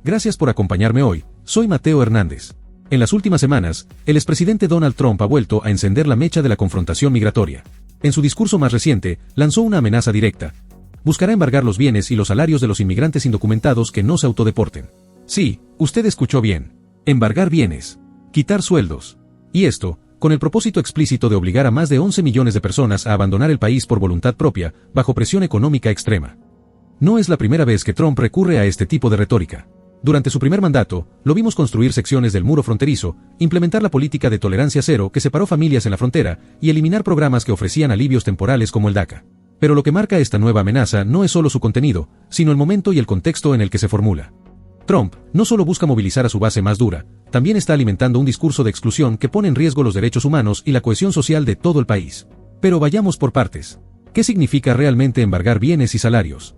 Gracias por acompañarme hoy, soy Mateo Hernández. En las últimas semanas, el expresidente Donald Trump ha vuelto a encender la mecha de la confrontación migratoria. En su discurso más reciente, lanzó una amenaza directa. Buscará embargar los bienes y los salarios de los inmigrantes indocumentados que no se autodeporten. Sí, usted escuchó bien. Embargar bienes. Quitar sueldos. Y esto, con el propósito explícito de obligar a más de 11 millones de personas a abandonar el país por voluntad propia, bajo presión económica extrema. No es la primera vez que Trump recurre a este tipo de retórica. Durante su primer mandato, lo vimos construir secciones del muro fronterizo, implementar la política de tolerancia cero que separó familias en la frontera, y eliminar programas que ofrecían alivios temporales como el DACA. Pero lo que marca esta nueva amenaza no es solo su contenido, sino el momento y el contexto en el que se formula. Trump no solo busca movilizar a su base más dura, también está alimentando un discurso de exclusión que pone en riesgo los derechos humanos y la cohesión social de todo el país. Pero vayamos por partes. ¿Qué significa realmente embargar bienes y salarios?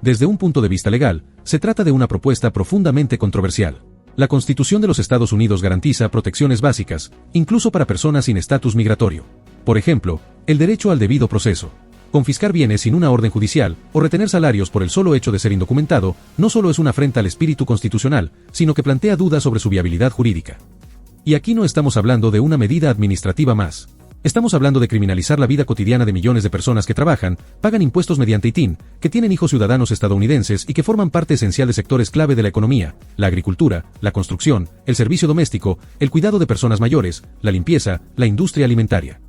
Desde un punto de vista legal, se trata de una propuesta profundamente controversial. La Constitución de los Estados Unidos garantiza protecciones básicas, incluso para personas sin estatus migratorio. Por ejemplo, el derecho al debido proceso. Confiscar bienes sin una orden judicial, o retener salarios por el solo hecho de ser indocumentado, no solo es una afrenta al espíritu constitucional, sino que plantea dudas sobre su viabilidad jurídica. Y aquí no estamos hablando de una medida administrativa más. Estamos hablando de criminalizar la vida cotidiana de millones de personas que trabajan, pagan impuestos mediante ITIN, que tienen hijos ciudadanos estadounidenses y que forman parte esencial de sectores clave de la economía, la agricultura, la construcción, el servicio doméstico, el cuidado de personas mayores, la limpieza, la industria alimentaria.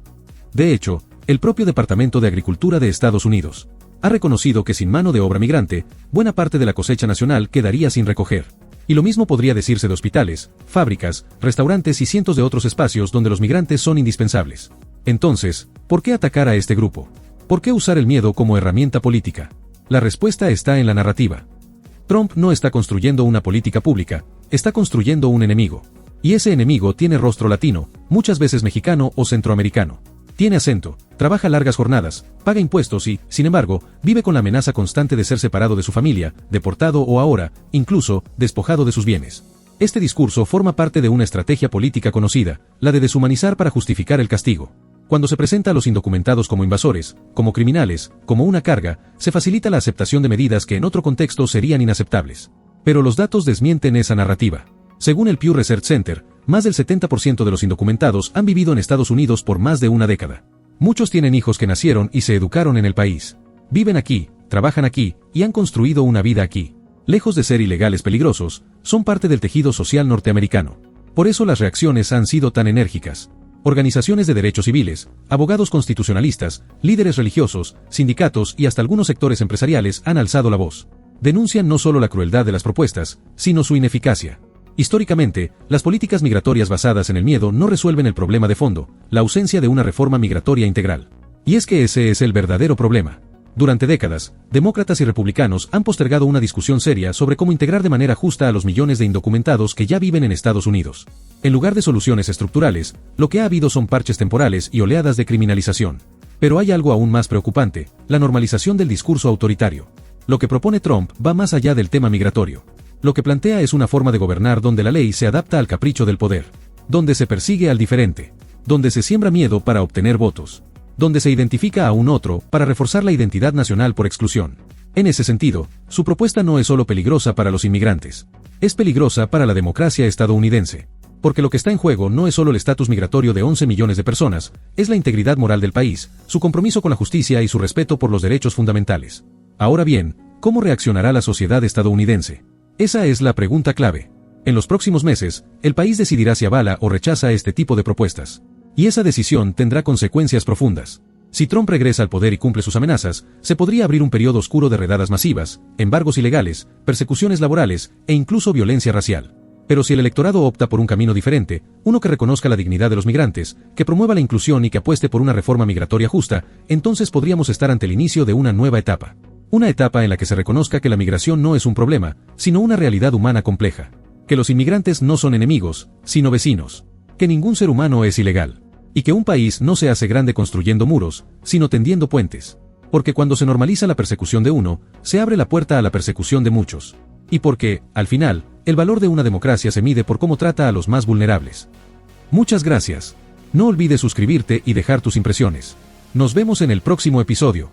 De hecho, el propio Departamento de Agricultura de Estados Unidos ha reconocido que sin mano de obra migrante, buena parte de la cosecha nacional quedaría sin recoger. Y lo mismo podría decirse de hospitales, fábricas, restaurantes y cientos de otros espacios donde los migrantes son indispensables. Entonces, ¿por qué atacar a este grupo? ¿Por qué usar el miedo como herramienta política? La respuesta está en la narrativa. Trump no está construyendo una política pública, está construyendo un enemigo. Y ese enemigo tiene rostro latino, muchas veces mexicano o centroamericano. Tiene acento, trabaja largas jornadas, paga impuestos y, sin embargo, vive con la amenaza constante de ser separado de su familia, deportado o ahora, incluso, despojado de sus bienes. Este discurso forma parte de una estrategia política conocida, la de deshumanizar para justificar el castigo. Cuando se presenta a los indocumentados como invasores, como criminales, como una carga, se facilita la aceptación de medidas que en otro contexto serían inaceptables. Pero los datos desmienten esa narrativa. Según el Pew Research Center, más del 70% de los indocumentados han vivido en Estados Unidos por más de una década. Muchos tienen hijos que nacieron y se educaron en el país. Viven aquí, trabajan aquí, y han construido una vida aquí. Lejos de ser ilegales peligrosos, son parte del tejido social norteamericano. Por eso las reacciones han sido tan enérgicas. Organizaciones de derechos civiles, abogados constitucionalistas, líderes religiosos, sindicatos y hasta algunos sectores empresariales han alzado la voz. Denuncian no solo la crueldad de las propuestas, sino su ineficacia. Históricamente, las políticas migratorias basadas en el miedo no resuelven el problema de fondo, la ausencia de una reforma migratoria integral. Y es que ese es el verdadero problema. Durante décadas, demócratas y republicanos han postergado una discusión seria sobre cómo integrar de manera justa a los millones de indocumentados que ya viven en Estados Unidos. En lugar de soluciones estructurales, lo que ha habido son parches temporales y oleadas de criminalización. Pero hay algo aún más preocupante, la normalización del discurso autoritario. Lo que propone Trump va más allá del tema migratorio. Lo que plantea es una forma de gobernar donde la ley se adapta al capricho del poder, donde se persigue al diferente, donde se siembra miedo para obtener votos, donde se identifica a un otro para reforzar la identidad nacional por exclusión. En ese sentido, su propuesta no es solo peligrosa para los inmigrantes, es peligrosa para la democracia estadounidense. Porque lo que está en juego no es solo el estatus migratorio de 11 millones de personas, es la integridad moral del país, su compromiso con la justicia y su respeto por los derechos fundamentales. Ahora bien, ¿cómo reaccionará la sociedad estadounidense? Esa es la pregunta clave. En los próximos meses, el país decidirá si avala o rechaza este tipo de propuestas. Y esa decisión tendrá consecuencias profundas. Si Trump regresa al poder y cumple sus amenazas, se podría abrir un periodo oscuro de redadas masivas, embargos ilegales, persecuciones laborales e incluso violencia racial. Pero si el electorado opta por un camino diferente, uno que reconozca la dignidad de los migrantes, que promueva la inclusión y que apueste por una reforma migratoria justa, entonces podríamos estar ante el inicio de una nueva etapa. Una etapa en la que se reconozca que la migración no es un problema, sino una realidad humana compleja. Que los inmigrantes no son enemigos, sino vecinos. Que ningún ser humano es ilegal. Y que un país no se hace grande construyendo muros, sino tendiendo puentes. Porque cuando se normaliza la persecución de uno, se abre la puerta a la persecución de muchos. Y porque, al final, el valor de una democracia se mide por cómo trata a los más vulnerables. Muchas gracias. No olvides suscribirte y dejar tus impresiones. Nos vemos en el próximo episodio.